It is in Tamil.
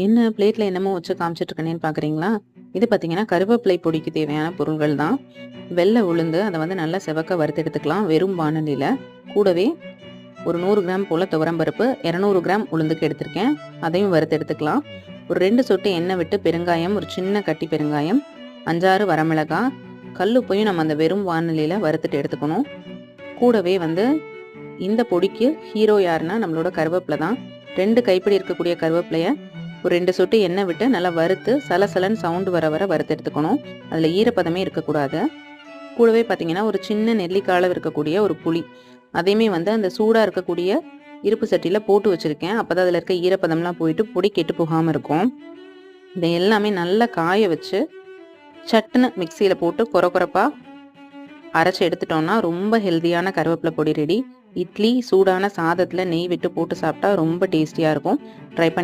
என்ன பிளேட்ல என்னமோ வச்சு காமிச்சிட்டு இருக்கேன்னு பார்க்குறீங்களா? இது பார்த்தீங்கன்னா, கருவேப்பிலை பொடிக்கு தேவையான பொருள்கள் தான். வெள்ளை உளுந்து அத வந்து நல்லா செவக்க வறுத்து எடுத்துக்கலாம் வெறும் வாணலியில. கூடவே ஒரு 100 கிராம் போல துவரம் பருப்பு, 200 கிராம் உளுந்துக்கு எடுத்திருக்கேன். அதையும் வறுத்து எடுத்துக்கலாம். ஒரு 2 சொட்டு எண்ணெய் விட்டு பெருங்காயம், ஒரு சின்ன கட்டி பெருங்காயம், 5, 6 வரமிளகாய், கல்லுப்பையும் நம்ம அந்த வெறும் வாணலியில வறுத்துட்டு எடுத்துக்கணும். கூடவே வந்து இந்த பொடிக்கு ஹீரோ யாருன்னா நம்மளோட கருவேப்பிலை தான். 2 கைப்பிடி இருக்கக்கூடிய கருவேப்பிலைய ஒரு 2 சொட்டு எண்ணெய் விட்டு நல்லா வறுத்து சலசலன்னு சவுண்டு வர வர வறுத்து எடுத்துக்கணும். அதில் ஈரப்பதமே இருக்கக்கூடாது. கூடவே பார்த்தீங்கன்னா, ஒரு சின்ன நெல்லிக்காய் அளவு இருக்கக்கூடிய ஒரு புளி, அதையுமே வந்து அந்த சூடாக இருக்கக்கூடிய இருப்பு சட்டியில் போட்டு வச்சுருக்கேன். அப்போ தான் அதில் இருக்க ஈரப்பதம்லாம் போயிட்டு பொடி கெட்டு போகாமல் இருக்கும். இதை எல்லாமே நல்லா காய வச்சு சட்டுன்னு மிக்சியில் போட்டு கொரப்பா அரைச்சி எடுத்துட்டோம்னா ரொம்ப ஹெல்தியான கருவேப்பிலை பொடி ரெடி. இட்லி, சூடான சாதத்தில் நெய் விட்டு போட்டு சாப்பிட்டா ரொம்ப டேஸ்டியாக இருக்கும். ட்ரை பண்ணி